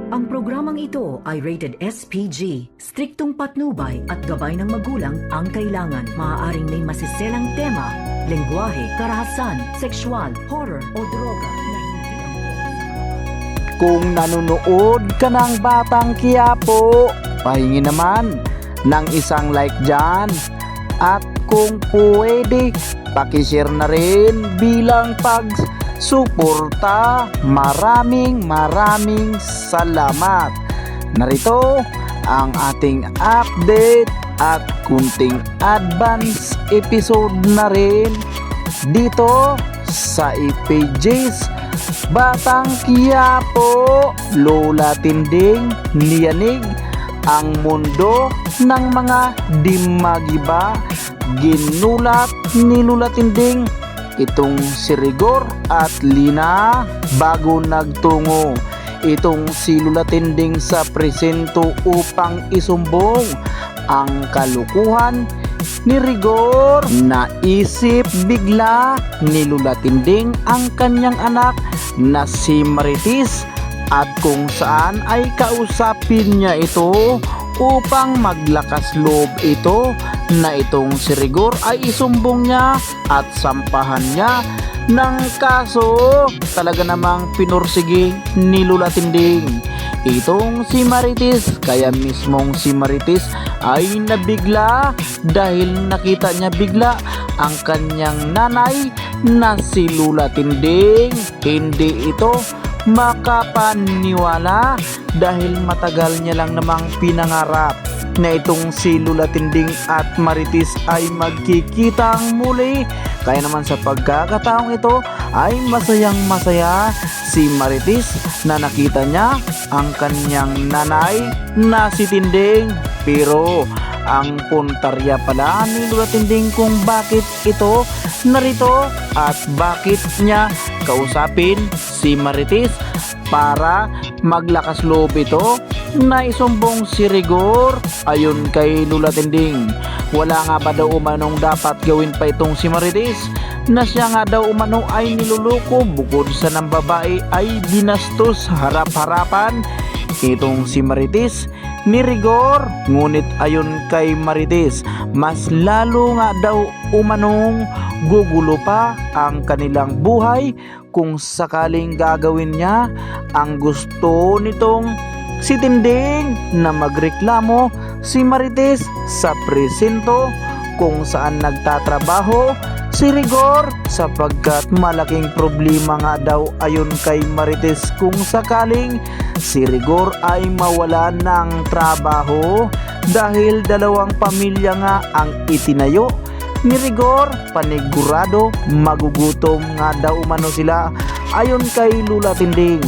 Ang programang ito ay rated SPG. Striktong patnubay at gabay ng magulang ang kailangan. Maaaring may masiselang tema, lengguwahe, karahasan, sexual, horror o droga na hindi ang Kung nanonood ka ng Batang Quiapo, pahingi naman ng isang like dyan. At kung pwede, pakishare na rin bilang pagsuporta. Maraming salamat. Narito ang ating update at kunting advance episode na rin dito sa IPJ's Batang Quiapo. Lola Tinding niyanig ang mundo ng mga di magiba. Ginulat ni Lola Tinding itong si Rigor at Lina bago nagtungo itong si Lola Tinding sa presento upang isumbong ang kalukuhan ni Rigor. Naisip bigla ni Lola Tinding ang kanyang anak na si Marites at kung saan ay kausapin niya ito upang maglakas loob ito na itong si Rigor ay isumbong niya at sampahan niya ng kaso. Talaga namang pinursigi ni Lola Tinding itong si Marites, kaya mismong si Marites ay nabigla dahil nakita niya bigla ang kanyang nanay na si Lola Tinding. Hindi ito makapaniwala dahil matagal niya lang namang pinangarap na itong si Lola Tinding at Marites ay magkikitang muli. Kaya naman sa pagkakataong ito ay masayang-masaya si Marites na nakita niya ang kanyang nanay na si Tinding. Pero ang puntarya pala ni Lola Tinding kung bakit ito narito at bakit niya kausapin si Marites para maglakas loob ito na isumbong si Rigor. Ayon kay Lola Tinding, wala nga ba daw umanong dapat gawin pa itong si Marites na siya nga daw umano ay niluluko bukod sa ng babae ay binastos harap-harapan itong si Marites ni Rigor. Ngunit ayon kay Marites, mas lalo nga daw umanong gugulo pa ang kanilang buhay kung sakaling gagawin niya ang gusto nitong si Tinding na magreklamo si Marites sa presento kung saan nagtatrabaho si Rigor, sapagkat malaking problema nga daw ayon kay Marites kung sakaling si Rigor ay mawala ng trabaho dahil dalawang pamilya nga ang itinayo ni Rigor. Panigurado magugutom nga daw umano sila. Ayon kay Lola Tinding,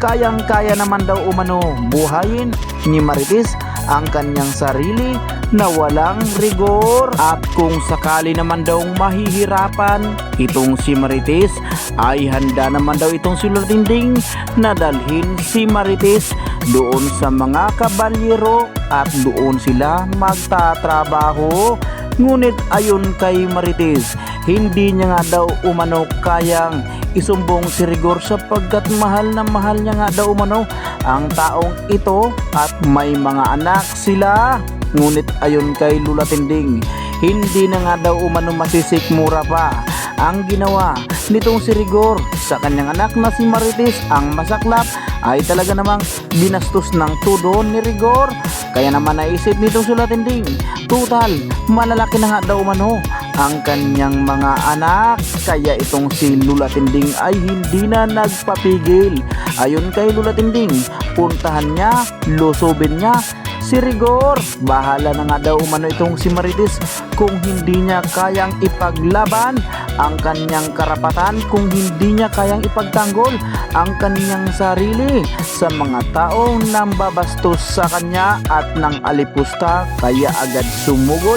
kayang-kaya naman daw umano buhayin ni Marites ang kanyang sarili na walang Rigor. At kung sakali naman daw mahihirapan itong si Marites ay handa naman daw itong si Lola Tinding na dalhin si Marites doon sa mga kabalyero at doon sila magtatrabaho. Ngunit ayon kay Marites, hindi niya nga daw umano kayang isumbong si Rigor sapagkat mahal na mahal niya nga daw umano ang taong ito at may mga anak sila. Ngunit ayon kay Lola Tinding, hindi na nga daw umano masisikmura pa ang ginawa nitong si Rigor sa kanyang anak na si Marites. Ang masaklap ay talaga namang binastos ng todo ni Rigor. Kaya naman naisip nitong si Lola Tinding, total malalaki na nga daw umano ang kanyang mga anak. Kaya itong si Lola Tinding ay hindi na nagpapigil. Ayon kay Lola Tinding, puntahan niya, lusubin niya si Rigor. Bahala na nga daw umano itong si Marites kung hindi niya kayang ipaglaban ang kanyang karapatan, kung hindi niya kayang ipagtanggol ang kanyang sarili sa mga taong nambabastos sa kanya at nang alipusta. Kaya agad sumugod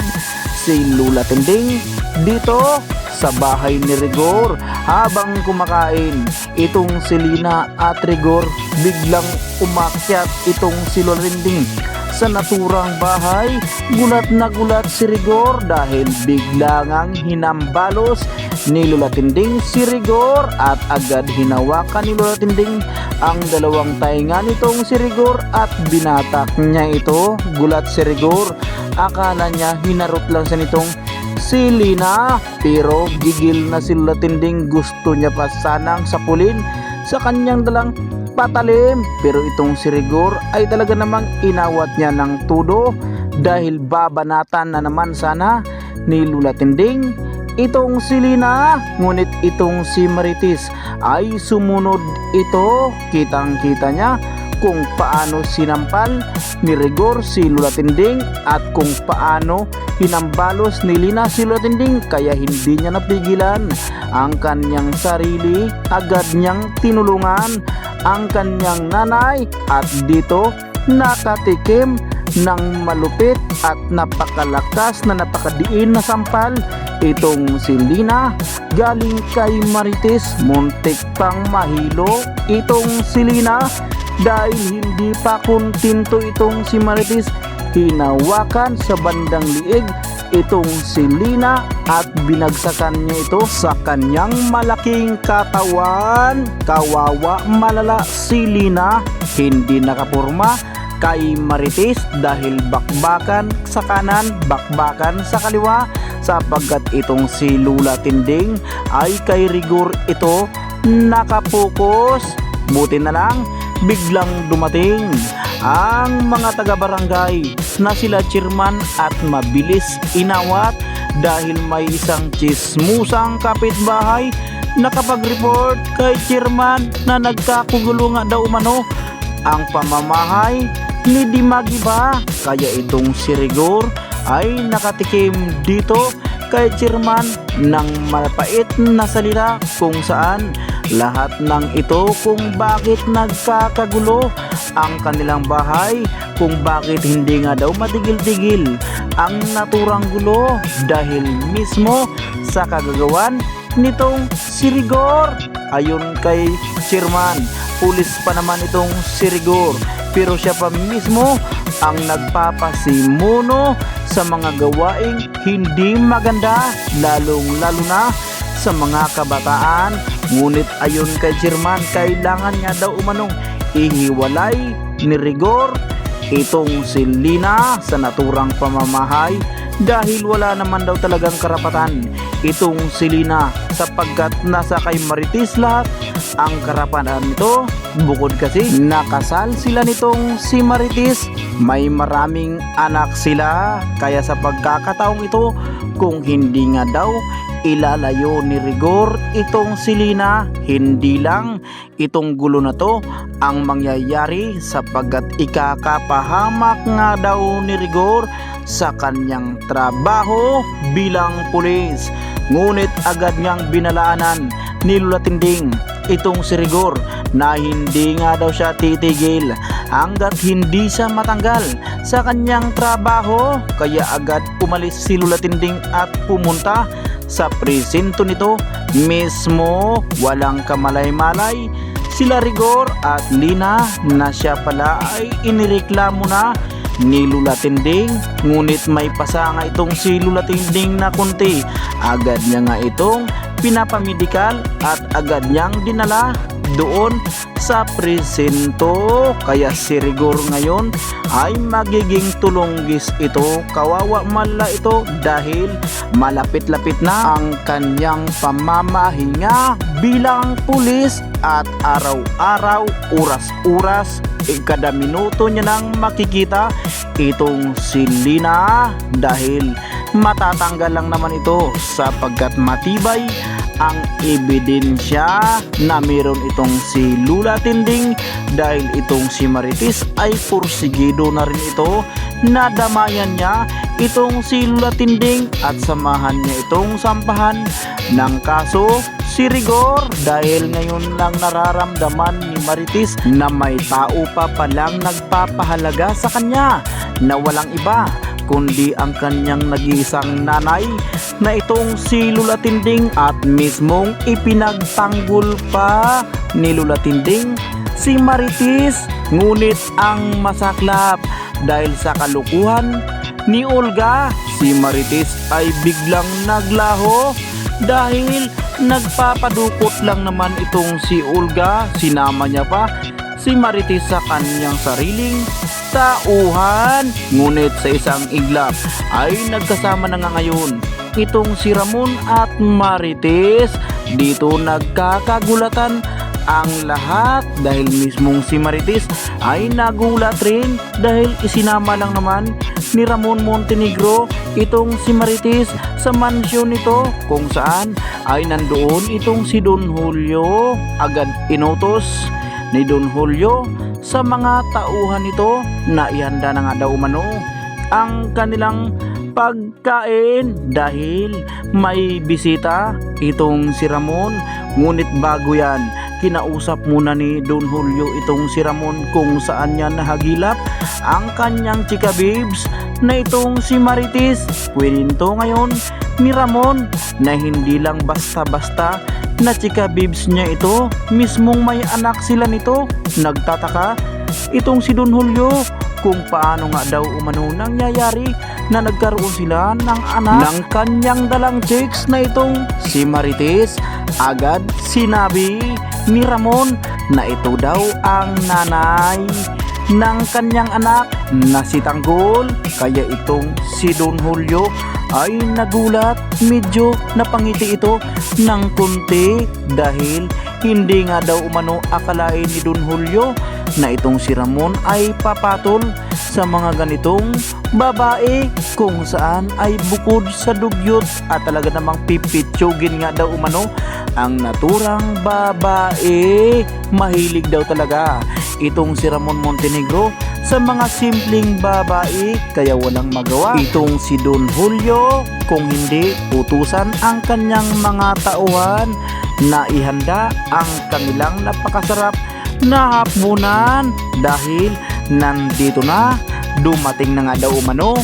si Lola Tinding dito sa bahay ni Rigor. Habang kumakain itong si Lina at Rigor, biglang umakyat itong si Lolinding sa naturang bahay. Gulat na gulat si Rigor dahil bigla ngang hinambalos ni Lola Tinding si Rigor at agad hinawakan ni Lola Tinding ang dalawang tainga nitong si Rigor at binatak niya ito. Gulat si Rigor, akala niya hinarot lang sa nitong si Lina, pero gigil na si Lola Tinding. Gusto niya pa sanang sapulin sa kanyang dalang patalim, pero itong si Rigor ay talaga namang inawat niya ng tudo dahil babanatan na naman sana ni Lola Tinding itong si Lina. Ngunit itong si Marites ay sumunod ito. Kitang kita niya kung paano sinampal ni Rigor si Lola Tinding at kung paano hinambalos ni Lina si Lola Tinding, kaya hindi niya napigilan ang kanyang sarili. Agad niyang tinulungan ang kanyang nanay at dito nakatikim ng malupit at napakalakas na napakadiin na sampal itong si Lina galing kay Marites. Muntik pang mahilo itong si Lina dahil hindi pa kontento itong si Marites. Hinawakan sa bandang liig itong si Lina at binagsakan niya ito sa kanyang malaking katawan. Kawawa malala si Lina, hindi nakapurma kay Marites dahil bakbakan sa kanan, bakbakan sa kaliwa, sapagkat itong si Lola Tinding ay kay Rigor ito nakapokus. Buti na lang biglang dumating ang mga taga-barangay na sila Chairman at mabilis inawat dahil may isang chismusang kapitbahay nakapag-report kay Chairman na nagkakugulo nga daw umano ang pamamahay ni Dimagiba. Kaya itong si Rigor ay nakatikim dito kay Chairman ng malapait na salita kung saan lahat ng ito kung bakit nagkakagulo ang kanilang bahay, kung bakit hindi nga daw matigil-tigil ang naturang gulo dahil mismo sa kagagawan nitong si Rigor. Ayon kay Chairman, pulis pa naman itong si Rigor, pero siya pa mismo ang nagpapasimuno sa mga gawaing hindi maganda, lalong-lalo na sa mga kabataan. Ngunit ayon kay Chairman, kailangan nga daw umanong ihiwalay ni Rigor itong si Lina sa naturang pamamahay dahil wala naman daw talagang karapatan itong si Lina sapagkat nasa kay Marites lahat ang karapatan nito. Bukod kasi nakasal sila nitong si Marites, may maraming anak sila, kaya sa pagkakataong ito kung hindi nga daw ilalayo ni Rigor itong si Lina, hindi lang itong gulo na to ang mangyayari sapagkat ikakapahamak nga daw ni Rigor sa kanyang trabaho bilang pulis. Ngunit agad niyang binalaanan ni Lola Tinding itong si Rigor na hindi nga daw siya titigil hanggat hindi siya matanggal sa kanyang trabaho. Kaya agad umalis si Lola Tinding at pumunta sa presinto nito mismo. Walang kamalay-malay sila Rigor at Lina na siya pala ay inireklamo na ni Lola Tinding. Ngunit may pasanga itong si Lola Tinding na kunti. Agad niya nga itong pinapamedikal at agad niyang dinala doon sa presinto. Kaya si Rigor ngayon ay magiging tulunggis ito. Kawawa mala ito dahil malapit-lapit na ang kanyang pamamahinga bilang pulis at araw-araw, oras-oras, kada minuto niya nang makikita itong si Lina dahil matatanggal lang naman ito sapagkat matibay ang ebidensya na meron itong si Lola Tinding dahil itong si Marites ay pursigido na rin ito. Nadamayan niya itong si Lola Tinding at samahan niya itong sampahan ng kaso si Rigor dahil ngayon lang nararamdaman ni Marites na may tao pa palang nagpapahalaga sa kanya na walang iba kundi ang kanyang nag-iisang nanay na itong si Lola Tinding at mismong ipinagtanggol pa ni Lola Tinding si Marites. Ngunit ang masaklap, dahil sa kalukuhan ni Olga, si Marites ay biglang naglaho dahil nagpapadukot lang naman itong si Olga. Sinama niya pa si Marites sa kanyang sariling tauhan. Ngunit sa isang iglap ay nagkasama na nga ngayon itong si Ramon at Marites. Dito nagkakagulatan ang lahat dahil mismong si Marites ay nagulat rin dahil isinama lang naman ni Ramon Montenegro itong si Marites sa mansyon nito kung saan ay nandoon itong si Don Julio. Agad inutos ni Don Julio sa mga tauhan nito na ihanda na nga daw umano ang kanilang pagkain dahil may bisita itong si Ramon. Ngunit bago yan, kinausap muna ni Don Julio itong si Ramon kung saan niya nahagilap ang kanyang chika babes na itong si Marites. Kwento ngayon ni Ramon na hindi lang basta-basta na chika babes niya ito, mismong may anak sila nito. Nagtataka itong si Don Julio kung paano nga daw umano nangyayari na nagkaroon sila ng anak ng kanyang dalang chicks na itong si Marites. Agad sinabi ni Ramon na ito daw ang nanay ng kanyang anak na si Tanggol. Kaya itong si Don Julio ay nagulat, medyo napangiti ito ng kunti dahil hindi nga daw umano akalain ni Don Julio na itong si Ramon ay papatol sa mga ganitong babae kung saan ay bukod sa dugyot at talaga namang pipitsugin nga daw umano ang naturang babae. Mahilig daw talaga itong si Ramon Montenegro sa mga simpleng babae, kaya walang magawa itong si Don Julio kung hindi utusan ang kanyang mga tauhan na ihanda ang kanilang napakasarap na hapunan dahil nandito na, dumating na nga daw umano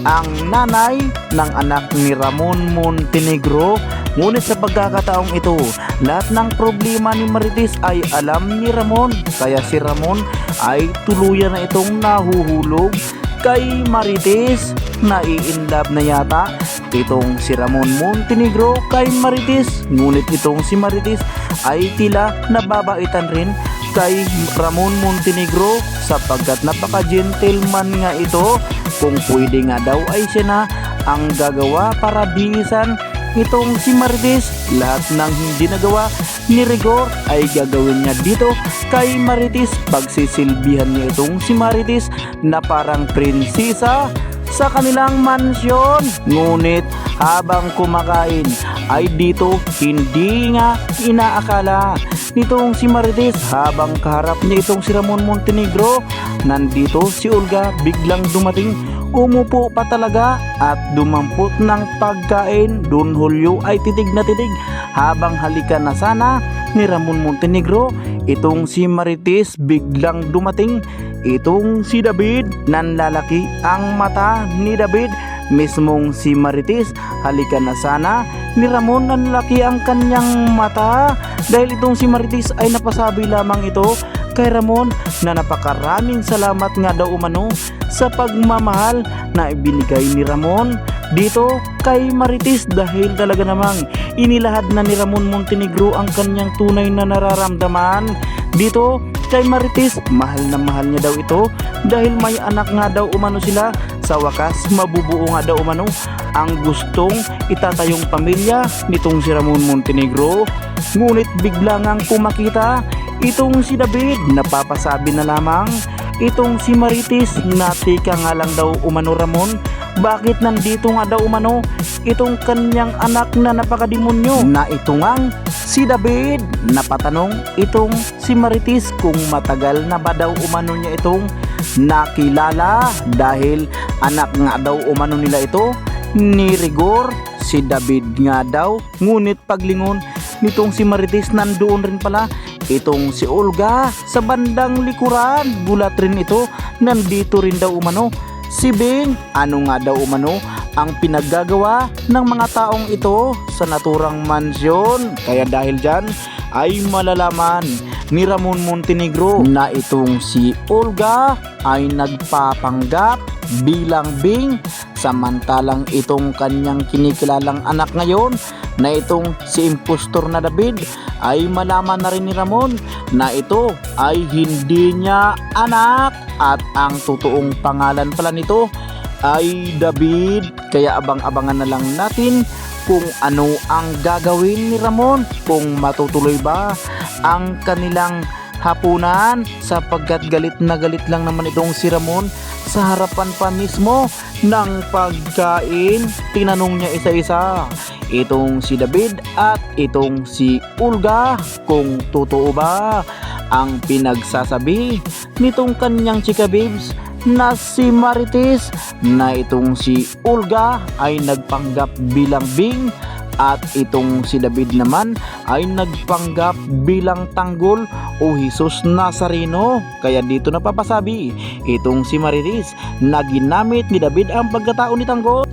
ang nanay ng anak ni Ramon Montenegro. Ngunit sa pagkakataong ito, lahat ng problema ni Marites ay alam ni Ramon, kaya si Ramon ay tuluyan na itong nahuhulog kay Marites. Nai-inlove na yata itong si Ramon Montenegro kay Marites, ngunit itong si Marites ay tila nababaitan rin kay Ramon Montenegro sapagkat napaka-gentleman nga ito. Kung pwede nga daw ay siya na ang gagawa para bihisan itong si Marites. Lahat ng hindi nagawa ni Rigor ay gagawin niya dito kay Marites. Pagsisilbihan niya itong si Marites na parang prinsesa sa kanilang mansyon. Ngunit habang kumakain ay dito hindi nga inaakala nitong si Marites habang kaharap niya itong si Ramon Montenegro. Nandito si Olga biglang dumating, umupo pa talaga at dumampot ng pagkain. Don Julio ay titig na titig habang halikan na sana ni Ramon Montenegro itong si Marites. Biglang dumating itong si David, nanlalaki ang mata ni David. Mismong si Marites, halikan na sana ni Ramon, nanlaki ang kanyang mata dahil itong si Marites ay napasabi lamang ito kay Ramon na napakaraming salamat nga daw umano sa pagmamahal na ibinigay ni Ramon dito kay Marites dahil talaga namang inilahad na ni Ramon Montenegro ang kanyang tunay na nararamdaman dito kay Marites. Mahal na mahal niya daw ito dahil may anak nga daw umano sila. Sa wakas, mabubuo nga daw umano ang gustong itatayong pamilya nitong si Ramon Montenegro. Ngunit bigla ngang pumakita itong si David, napapasabi na lamang itong si Marites na tika nga lang daw umano Ramon, bakit nandito nga daw umano itong kanyang anak na napakademonyo na ito ngang si David. Napatanong itong si Marites kung matagal na ba daw umano niya itong nakilala dahil anak nga daw umano nila ito ni Rigor, si David nga daw. Ngunit paglingon nitong si Marites, nandoon rin pala itong si Olga sa bandang likuran. Gulat rin ito, nandito rin daw umano si Bing. Ano nga daw umano ang pinaggagawa ng mga taong ito sa naturang mansyon? Kaya dahil dyan ay malalaman ni Ramon Montenegro na itong si Olga ay nagpapanggap bilang Bing, samantalang itong kanyang kinikilalang anak ngayon na itong si impostor na David ay malaman na rin ni Ramon na ito ay hindi niya anak at ang totoong pangalan pala nito ay David. Kaya abang-abangan na lang natin kung ano ang gagawin ni Ramon, kung matutuloy ba ang kanilang hapunan, sapagkat galit na galit lang naman itong si Ramon sa harapan pa mismo ng pagkain. Tinanong niya isa-isa itong si David at itong si Olga kung totoo ba ang pinagsasabi nitong kanyang chika babes na si Marites na itong si Olga ay nagpanggap bilang Bing at itong si David naman ay nagpanggap bilang Tanggol o Jesus Nazareno. Kaya dito napapasabi itong si Marites na ginamit ni David ang pagkatao ni Tanggol.